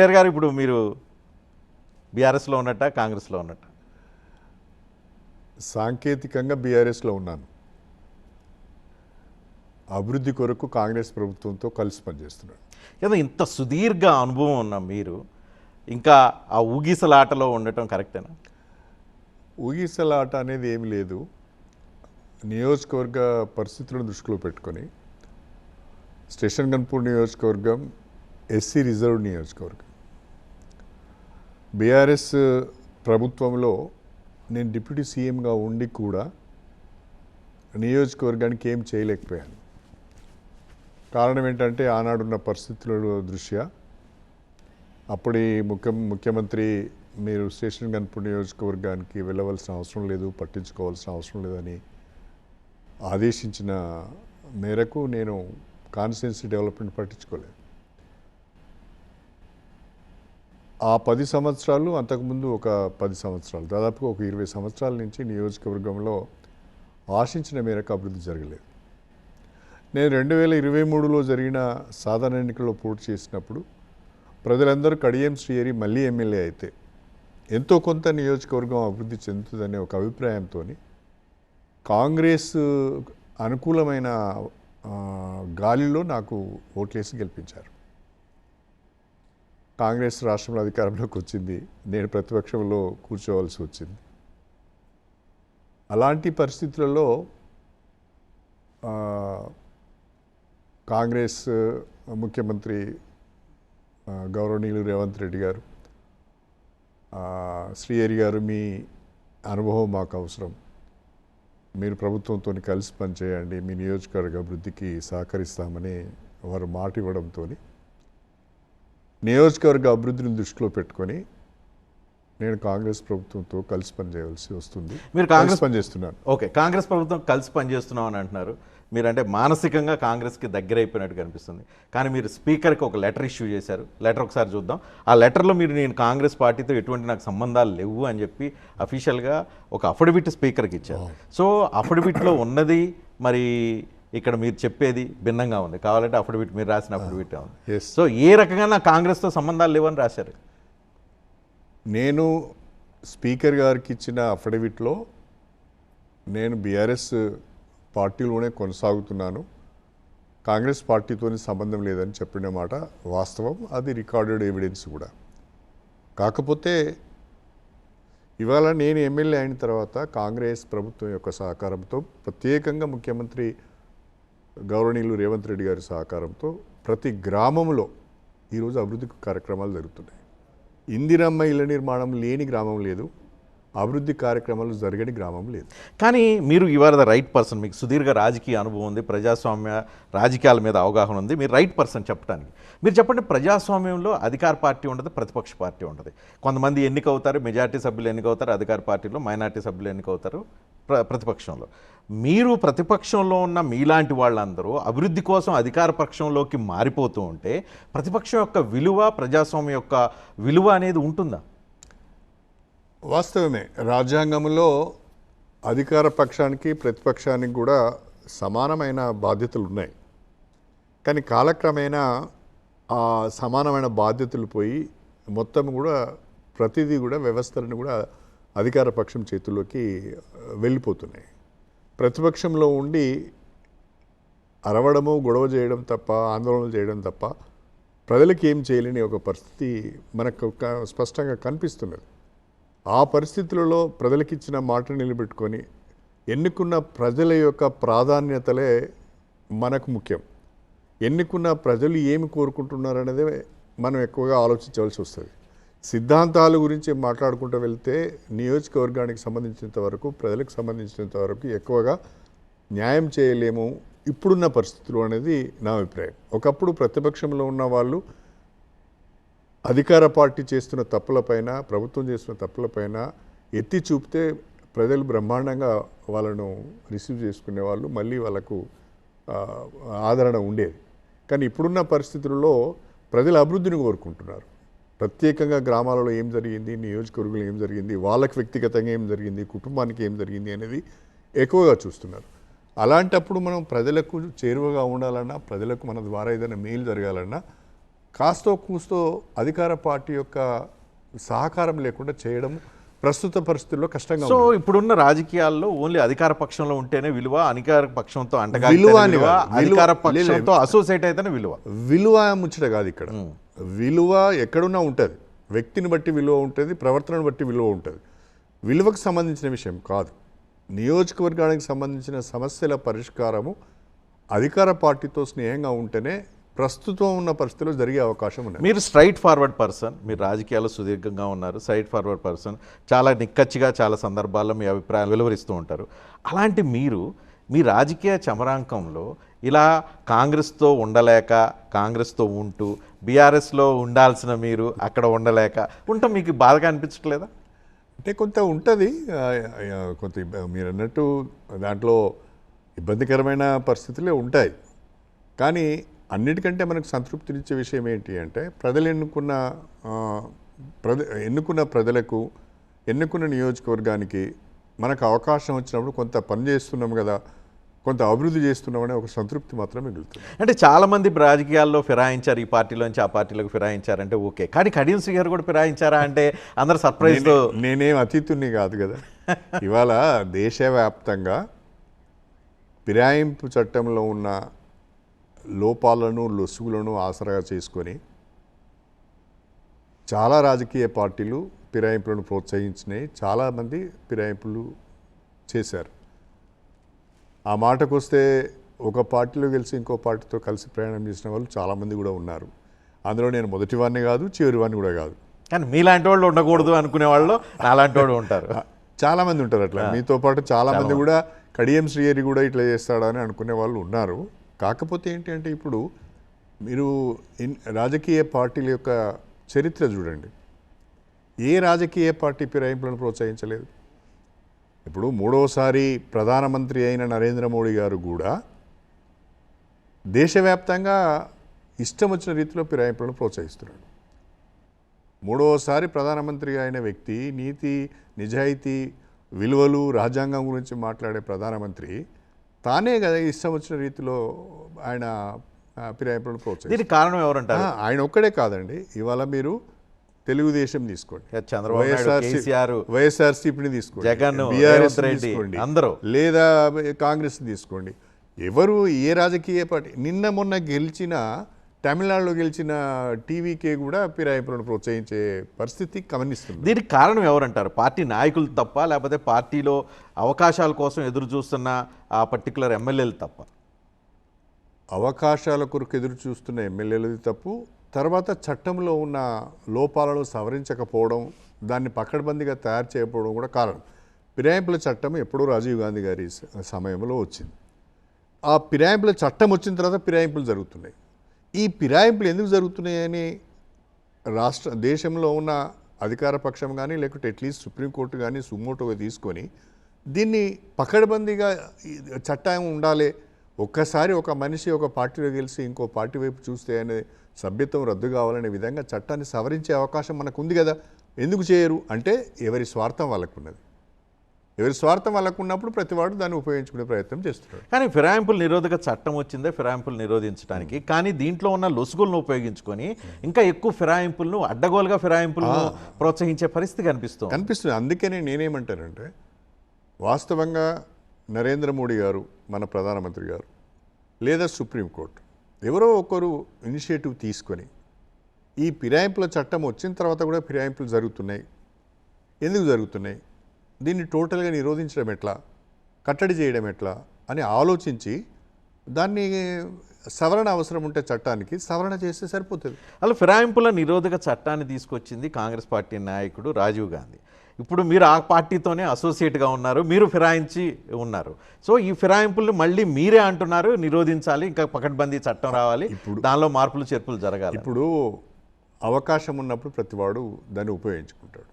కేసీఆర్ గారు ఇప్పుడు మీరు బీఆర్ఎస్లో ఉన్నట్ట కాంగ్రెస్లో ఉన్నట్ట? సాంకేతికంగా బీఆర్ఎస్లో ఉన్నాను. అభివృద్ధి కొరకు కాంగ్రెస్ ప్రభుత్వంతో కలిసి పనిచేస్తున్నాను. ఏదో ఇంత సుదీర్ఘ అనుభవం ఉన్న మీరు ఇంకా ఆ ఊగిసలాటలో ఉండటం కరెక్టేనా? ఊగిసలాట అనేది ఏమి లేదు. నియోజకవర్గ పరిస్థితులను దృష్టిలో పెట్టుకొని స్టేషన్ గన్పూర్ నియోజకవర్గం ఎస్సీ రిజర్వ్డ్ నియోజకవర్గం. బీఆర్ఎస్ ప్రభుత్వంలో నేను డిప్యూటీ సీఎంగా ఉండి కూడా నియోజకవర్గానికి ఏం చేయలేకపోయాను. కారణం ఏంటంటే ఆనాడున్న పరిస్థితుల దృష్ట్యా అప్పటి ముఖ్యమంత్రి మీరు స్టేషన్ గన్పూర్ నియోజకవర్గానికి వెళ్ళవలసిన అవసరం లేదు, పట్టించుకోవాల్సిన అవసరం లేదని ఆదేశించిన మేరకు నేను కాన్స్టిట్యున్సీ డెవలప్మెంట్ పట్టించుకోలేదు. ఆ 10 సంవత్సరాలు, అంతకుముందు ఒక 10 సంవత్సరాలు, దాదాపుగా ఒక 20 సంవత్సరాల నుంచి నియోజకవర్గంలో ఆశించిన మేరకు అభివృద్ధి జరగలేదు. నేను 2023లో జరిగిన సాధారణ ఎన్నికల్లో పోటీ చేసినప్పుడు ప్రజలందరూ కడియం శ్రీహరి మళ్ళీ ఎమ్మెల్యే అయితే ఎంతో కొంత నియోజకవర్గం అభివృద్ధి చెందుతుందనే ఒక అభిప్రాయంతో కాంగ్రెస్ అనుకూలమైన గాలిలో నాకు ఓట్లేసి గెలిపించారు. కాంగ్రెస్ రాష్ట్రంలో అధికారంలోకి వచ్చింది, నేను ప్రతిపక్షంలో కూర్చోవలసి వచ్చింది. అలాంటి పరిస్థితులలో కాంగ్రెస్ ముఖ్యమంత్రి గౌరవనీయులు రేవంత్ రెడ్డి గారు, శ్రీహరి గారు, మీ అనుభవం మాకు అవసరం, మీరు ప్రభుత్వంతో కలిసి పనిచేయండి, మీ నియోజకవర్గ అభివృద్ధికి సహకరిస్తామని వారు మాట ఇవ్వడంతో నియోజకవర్గ అభివృద్ధిని దృష్టిలో పెట్టుకొని నేను కాంగ్రెస్ ప్రభుత్వంతో కలిసి పనిచేయవలసి వస్తుంది. మీరు కాంగ్రెస్ పనిచేస్తున్నాను. ఓకే, కాంగ్రెస్ ప్రభుత్వం కలిసి పనిచేస్తున్నాం అని అంటున్నారు. మీరంటే మానసికంగా కాంగ్రెస్కి దగ్గర అయిపోయినట్టు కనిపిస్తుంది. కానీ మీరు స్పీకర్కి ఒక లెటర్ ఇష్యూ చేశారు. లెటర్ ఒకసారి చూద్దాం. ఆ లెటర్లో మీరు నేను కాంగ్రెస్ పార్టీతో ఎటువంటి నాకు సంబంధాలు లేవు అని చెప్పి అఫీషియల్గా ఒక అఫిడవిట్ స్పీకర్కి ఇచ్చారు. సో అఫిడవిట్లో ఉన్నది మరి ఇక్కడ మీరు చెప్పేది భిన్నంగా ఉంది. కావాలంటే అఫిడవిట్, మీరు రాసిన అఫిడవిట్ ఉంది. సో ఏ రకంగా నా కాంగ్రెస్తో సంబంధాలు లేవని రాశారు? నేను స్పీకర్ గారికి ఇచ్చిన అఫిడవిట్లో నేను బీఆర్ఎస్ పార్టీలోనే కొనసాగుతున్నాను, కాంగ్రెస్ పార్టీతో సంబంధం లేదని చెప్పిన మాట వాస్తవం. అది రికార్డెడ్ ఎవిడెన్స్ కూడా. కాకపోతే ఇవాళ నేను ఎమ్మెల్యే అయిన తర్వాత కాంగ్రెస్ ప్రభుత్వం యొక్క సహకారంతో, ప్రత్యేకంగా ముఖ్యమంత్రి గౌరవనీయులు రేవంత్ రెడ్డి గారి సహకారంతో ప్రతి గ్రామంలో ఈరోజు అభివృద్ధి కార్యక్రమాలు జరుగుతున్నాయి. ఇందిరమ్మ ఇళ్ల నిర్మాణం లేని గ్రామం లేదు, అభివృద్ధి కార్యక్రమాలు జరగని గ్రామం లేదు. కానీ మీరు ఇవాళ ద రైట్ పర్సన్. మీకు సుదీర్ఘ రాజకీయ అనుభవం ఉంది, ప్రజాస్వామ్య రాజకీయాల మీద అవగాహన ఉంది, మీరు రైట్ పర్సన్ చెప్పడానికి. మీరు చెప్పండి, ప్రజాస్వామ్యంలో అధికార పార్టీ ఉండదు, ప్రతిపక్ష పార్టీ ఉంటుంది. కొంతమంది ఎన్నికవుతారు, మెజార్టీ సభ్యులు ఎన్నికవుతారు అధికార పార్టీలో, మైనార్టీ సభ్యులు ఎన్నికవుతారు ప్రతిపక్షంలో. మీరు ప్రతిపక్షంలో ఉన్న మీలాంటి వాళ్ళందరూ అభివృద్ధి కోసం అధికార పక్షంలోకి మారిపోతూ ఉంటే ప్రతిపక్షం యొక్క విలువ, ప్రజాస్వామ్యం యొక్క విలువ అనేది ఉంటుందా? వాస్తవమే. రాజ్యాంగంలో అధికార పక్షానికి ప్రతిపక్షానికి కూడా సమానమైన బాధ్యతలు ఉన్నాయి. కానీ కాలక్రమేణా ఆ సమానమైన బాధ్యతలు పోయి మొత్తం కూడా ప్రతిదీ కూడా వ్యవస్థలను కూడా అధికార పక్షం చేతుల్లోకి వెళ్ళిపోతున్నాయి. ప్రతిపక్షంలో ఉండి అరవడము, గొడవ చేయడం తప్ప, ఆందోళనలు చేయడం తప్ప ప్రజలకు ఏం చేయలేని ఒక పరిస్థితి మనకు స్పష్టంగా కనిపిస్తున్నది. ఆ పరిస్థితులలో ప్రజలకు ఇచ్చిన మాట నిలబెట్టుకొని ఎన్నుకున్న ప్రజల యొక్క ప్రాధాన్యతలే మనకు ముఖ్యం. ఎన్నుకున్న ప్రజలు ఏమి కోరుకుంటున్నారనేదే మనం ఎక్కువగా ఆలోచించవలసి వస్తుంది. సిద్ధాంతాల గురించి మాట్లాడుకుంటూ వెళ్తే నియోజకవర్గానికి సంబంధించినంత వరకు, ప్రజలకు సంబంధించినంత వరకు ఎక్కువగా న్యాయం చేయలేము ఇప్పుడున్న పరిస్థితులు అనేది నా అభిప్రాయం. ఒకప్పుడు ప్రతిపక్షంలో ఉన్న వాళ్ళు అధికార పార్టీ చేస్తున్న తప్పులపైన, ప్రభుత్వం చేస్తున్న తప్పులపైన ఎత్తి చూపితే ప్రజలు బ్రహ్మాండంగా వాళ్ళను రిసీవ్ చేసుకునేవాళ్ళు, మళ్ళీ వాళ్ళకు ఆదరణ ఉండేది. కానీ ఇప్పుడున్న పరిస్థితుల్లో ప్రజల అభివృద్ధిని కోరుకుంటున్నారు. ప్రత్యేకంగా గ్రామాలలో ఏం జరిగింది, నియోజకవర్గంలో ఏం జరిగింది, వాళ్ళకి వ్యక్తిగతంగా ఏం జరిగింది, కుటుంబానికి ఏం జరిగింది అనేది ఎక్కువగా చూస్తున్నారు. అలాంటప్పుడు మనం ప్రజలకు చేరువగా ఉండాలన్నా, ప్రజలకు మన ద్వారా ఏదైనా మేలు జరగాలన్నా కాస్తో కూస్తో అధికార పార్టీ యొక్క సహకారం లేకుండా చేయడం ప్రస్తుత పరిస్థితుల్లో కష్టంగా సో ఉంది. ఇప్పుడున్న రాజకీయాల్లో ఓన్లీ అధికార పక్షంలో ఉంటేనే విలువ, అధికార పక్షంతో అంటగా విలువ అని విలువ, కాదు. అధికార విలువ- పక్షంతో అసోసియేట్ అయితేనే విలువ. విలువ ముచ్చట కాదు ఇక్కడ. విలువ ఎక్కడున్నా ఉంటుంది. వ్యక్తిని బట్టి విలువ ఉంటుంది, ప్రవర్తనను బట్టి విలువ ఉంటుంది. విలువకు సంబంధించిన విషయం కాదు. నియోజకవర్గానికి సంబంధించిన సమస్యల పరిష్కారము అధికార పార్టీతో స్నేహంగా ఉంటేనే ప్రస్తుతం ఉన్న పరిస్థితుల్లో జరిగే అవకాశం ఉంది. మీరు స్ట్రైట్ ఫార్వర్డ్ పర్సన్, మీరు రాజకీయాల్లో సుదీర్ఘంగా ఉన్నారు, స్ట్రైట్ ఫార్వర్డ్ పర్సన్, చాలా నిక్కచ్చిగా చాలా సందర్భాల్లో మీ అభిప్రాయాలు వెలువరిస్తూ ఉంటారు. అలాంటి మీరు మీ రాజకీయ చమరాంకంలో ఇలా కాంగ్రెస్తో ఉండలేక, కాంగ్రెస్తో ఉంటూ బీఆర్ఎస్లో ఉండాల్సిన మీరు అక్కడ ఉండలేక ఉండటం మీకు బాధగా అనిపించట్లేదా? అంటే కొంత ఉంటుంది, కొంత మీరు అన్నట్టు దాంట్లో ఇబ్బందికరమైన పరిస్థితులే ఉంటాయి. కానీ అన్నిటికంటే మనకు సంతృప్తినిచ్చే విషయం ఏంటి అంటే ప్రజలు ఎన్నుకున్న ప్రజలకు, ఎన్నుకున్న నియోజకవర్గానికి మనకు అవకాశం వచ్చినప్పుడు కొంత పని చేస్తున్నాం కదా, కొంత అభివృద్ధి చేస్తున్నామనే ఒక సంతృప్తి మాత్రం మిగులుతుంది. అంటే చాలామంది రాజకీయాల్లో ఫిరాయించారు, ఈ పార్టీలోంచి ఆ పార్టీలోకి ఫిరాయించారంటే ఓకే, కానీ కడియం శ్రీ గారు కూడా ఫిరాయించారా అంటే అందరు సర్ప్రైజ్తో. నేనేం అతీతుని కాదు కదా. ఇవాళ దేశవ్యాప్తంగా ఫిరాయింపు చట్టంలో ఉన్న లోపాలను, లొసుగులను ఆసరాగా చేసుకొని చాలా రాజకీయ పార్టీలు ఫిరాయింపులను ప్రోత్సహించినాయి, చాలామంది ఫిరాయింపులు చేశారు. ఆ మాటకు వస్తే ఒక పార్టీలో గెలిచి ఇంకో పార్టీతో కలిసి ప్రయాణం చేసిన వాళ్ళు చాలామంది కూడా ఉన్నారు. అందులో నేను మొదటివాడిని కాదు, చివరివాడిని కూడా కాదు. కానీ మీలాంటి వాళ్ళు ఉండకూడదు అనుకునే వాళ్ళు నాలాంటి వాళ్ళు ఉంటారు. చాలామంది ఉంటారు అట్లా. మీతో పాటు చాలామంది కూడా కడియం శ్రీహరి కూడా ఇట్లా చేస్తాడని అనుకునే వాళ్ళు ఉన్నారు. కాకపోతే ఏంటి అంటే ఇప్పుడు మీరు రాజకీయ పార్టీల యొక్క చరిత్ర చూడండి. ఏ రాజకీయ పార్టీ ఫిరాయింపులను ప్రోత్సహించలేదు. ఇప్పుడు మూడోసారి ప్రధానమంత్రి అయిన నరేంద్ర మోడీ గారు కూడా దేశవ్యాప్తంగా ఇష్టం వచ్చిన రీతిలో ఫిరాయింపులను ప్రోత్సహిస్తున్నాడు. మూడోసారి ప్రధానమంత్రి అయిన వ్యక్తి నీతి, నిజాయితీ, విలువలు, రాజ్యాంగం గురించి మాట్లాడే ప్రధానమంత్రి తానే కదా ఇష్టం వచ్చిన రీతిలో ఆయన ఫిరాయింపులను ప్రోత్సహిస్తారు. దీనికి కారణం ఎవరంటారు? ఆయన ఒక్కడే కాదండి. ఇవాళ మీరు తెలుగుదేశం తీసుకోండి, చంద్రబాబు నాయుడు, కేసీఆర్, వైఎస్ఆర్సీపీని తీసుకోండి, జగన్, బీఆర్ఎస్ రేవంత్ రెడ్డి, తీసుకోండి, అందరూ, లేదా కాంగ్రెస్ తీసుకోండి. ఎవరు ఏ రాజకీయ పార్టీ నిన్న మొన్న గెలిచిన తమిళనాడులో గెలిచిన టీవీకే కూడా ఫిరాయింపులను ప్రోత్సహించే పరిస్థితి గమనిస్తుంది. దీనికి కారణం ఎవరంటారు? పార్టీ నాయకులు తప్ప, లేకపోతే పార్టీలో అవకాశాల కోసం ఎదురు చూస్తున్న ఆ పర్టికులర్ ఎమ్మెల్యేలు తప్ప? అవకాశాల కొరకు ఎదురు చూస్తున్న ఎమ్మెల్యేలది తప్పు. తర్వాత చట్టంలో ఉన్న లోపాలను సవరించకపోవడం, దాన్ని పకడ్బందీగా తయారు చేయకపోవడం కూడా కారణం. ఫిరాయింపుల చట్టం ఎప్పుడూ రాజీవ్ గాంధీ గారి సమయంలో వచ్చింది. ఆ ఫిరాయింపుల చట్టం వచ్చిన తర్వాత ఫిరాయింపులు జరుగుతున్నాయి. ఈ ఫిరాయింపులు ఎందుకు జరుగుతున్నాయని దేశంలో ఉన్న అధికార పక్షం కానీ, లేకుంటే అట్లీస్ట్ సుప్రీంకోర్టు కానీ సుమోటోగా తీసుకొని దీన్ని పకడ్బందీగా చట్టం ఉండాలి. ఒక్కసారి ఒక మనిషి ఒక పార్టీలో గెలిచి ఇంకో పార్టీ వైపు చూస్తే అనే సభ్యత్వం రద్దు కావాలనే విధంగా చట్టాన్ని సవరించే అవకాశం మనకు ఉంది కదా. ఎందుకు చేయరు అంటే ఎవరి స్వార్థం వాళ్ళకున్నది. ఎవరి స్వార్థం వాళ్ళకు ఉన్నప్పుడు ప్రతివాడు దాన్ని ఉపయోగించుకునే ప్రయత్నం చేస్తున్నాడు. కానీ ఫిరాయింపులు నిరోధక చట్టం వచ్చిందే ఫిరాయింపులు నిరోధించడానికి, కానీ దీంట్లో ఉన్న లొసుగులను ఉపయోగించుకొని ఇంకా ఎక్కువ ఫిరాయింపులను, అడ్డగోలుగా ఫిరాయింపులను ప్రోత్సహించే పరిస్థితి కనిపిస్తుంది. అందుకనే నేనేమంటానంటే వాస్తవంగా నరేంద్ర మోడీ గారు, మన ప్రధానమంత్రి గారు, లేదా సుప్రీంకోర్టు ఎవరో ఒకరు ఇనిషియేటివ్ తీసుకొని ఈ ఫిరాయింపుల చట్టం వచ్చిన తర్వాత కూడా ఫిరాయింపులు జరుగుతున్నాయి, ఎందుకు జరుగుతున్నాయి, దీన్ని టోటల్గా నిరోధించడం ఎట్లా, కట్టడి చేయడం ఎట్లా అని ఆలోచించి దాన్ని సవరణ అవసరం ఉంటే చట్టానికి సవరణ చేస్తే సరిపోతుంది. అలా ఫిరాయింపుల నిరోధక చట్టాన్ని తీసుకొచ్చింది కాంగ్రెస్ పార్టీ నాయకుడు రాజీవ్ గాంధీ. ఇప్పుడు మీరు ఆ పార్టీతోనే అసోసియేట్గా ఉన్నారు, మీరు ఫిరాయించి ఉన్నారు. సో ఈ ఫిరాయింపులు మళ్ళీ మీరే అంటున్నారు నిరోధించాలి, ఇంకా పకడ్బందీ చట్టం రావాలి, దానిలో మార్పులు చేర్పులు జరగాలి. ఇప్పుడు అవకాశం ఉన్నప్పుడు ప్రతివాడు దాన్ని ఉపయోగించుకుంటాడు.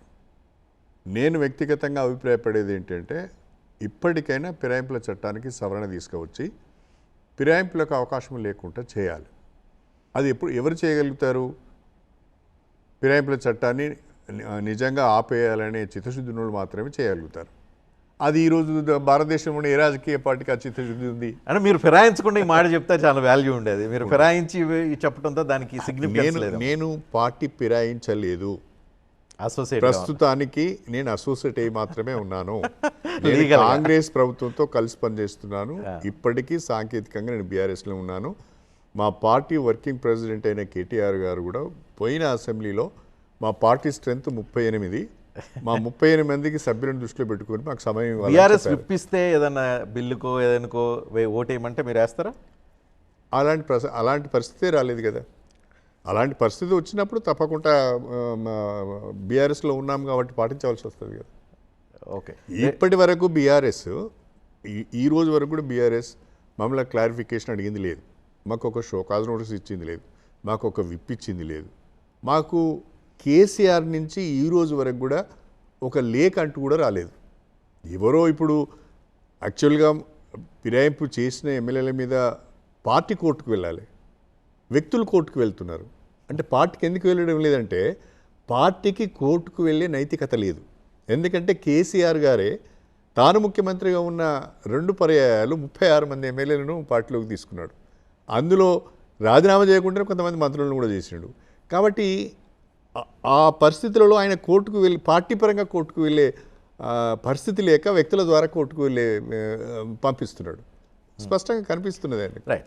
నేను వ్యక్తిగతంగా అభిప్రాయపడేది ఏంటంటే ఇప్పటికైనా ఫిరాయింపుల చట్టానికి సవరణ తీసుకువచ్చి ఫిరాయింపులకు అవకాశం లేకుండా చేయాలి. అది ఎవరు చేయగలుగుతారు? ఫిరాయింపుల చట్టాన్ని నిజంగా ఆపేయాలనే చిత్తశుద్ధి మాత్రమే చేయగలుగుతారు. అది ఈరోజు భారతదేశంలోని ఏ రాజకీయ పార్టీకి ఆ చిత్తశుద్ధి ఉంది? అంటే మీరు ఫిరాయించకుండా ఈ మాట చెప్తే చాలా వాల్యూ ఉండేది. మీరు ఫిరాయించి చెప్పడంతో దానికి సిగ్నిఫికెన్స్ నేను లేదు. నేను పార్టీ ఫిరాయించలేదు. అసోసియేట్ ప్రస్తుతానికి నేను అసోసియేట్ అయ్యి మాత్రమే ఉన్నాను. నేను Legal గా. కాంగ్రెస్ ప్రభుత్వంతో కలిసి పనిచేస్తున్నాను. ఇప్పటికీ సాంకేతికంగా నేను బీఆర్ఎస్లో ఉన్నాను. మా పార్టీ వర్కింగ్ ప్రెసిడెంట్ అయిన కేటీఆర్ గారు కూడా పోయిన అసెంబ్లీలో మా పార్టీ స్ట్రెంత్ 38, మా 38 మందికి సభ్యులను దృష్టిలో పెట్టుకొని మాకు సమయం ఇవ్వాలని బీఆర్ఎస్ చెప్పారు. విప్పిస్తే ఏదన్నా బిల్లుకో ఏదనుకో ఓటేయమంటే మీరు వేస్తారా? అలాంటి పరిస్థితే రాలేదు కదా. అలాంటి పరిస్థితి వచ్చినప్పుడు తప్పకుండా బీఆర్ఎస్లో ఉన్నాం కాబట్టి పాటించవలసి వస్తుంది కదా. ఓకే. ఇప్పటి వరకు బీఆర్ఎస్ ఈ రోజు వరకు కూడా బీఆర్ఎస్ మమ్మల్ని క్లారిఫికేషన్ అడిగింది లేదు. మాకు ఒక షోకాజ్ నోటీస్ ఇచ్చింది లేదు. మాకు ఒక విప్ ఇచ్చింది లేదు. మాకు కేసీఆర్ నుంచి ఈ రోజు వరకు కూడా ఒక లేఖ అంటూ కూడా రాలేదు. ఎవరో ఇప్పుడు యాక్చువల్గా ఫిరాయింపు చేసిన ఎమ్మెల్యేల మీద పార్టీ కోర్టుకు వెళ్ళాలి, వ్యక్తులు కోర్టుకు వెళ్తున్నారు. అంటే పార్టీకి ఎందుకు వెళ్ళడం లేదంటే పార్టీకి కోర్టుకు వెళ్ళే నైతికత లేదు. ఎందుకంటే కేసీఆర్ గారే తాను ముఖ్యమంత్రిగా ఉన్న 2 పర్యాయాలు 36 మంది ఎమ్మెల్యేలను పార్టీలోకి తీసుకున్నాడు. అందులో రాజీనామా చేయకుండా కొంతమంది మంత్రులను కూడా చేసిండు. కాబట్టి ఆ పరిస్థితులలో ఆయన కోర్టుకు వెళ్ళి పార్టీ పరంగా కోర్టుకు వెళ్ళే పరిస్థితి లేక వ్యక్తుల ద్వారా కోర్టుకు వెళ్ళే పంపిస్తున్నాడు. స్పష్టంగా కనిపిస్తున్నది ఆయనకు. రైట్.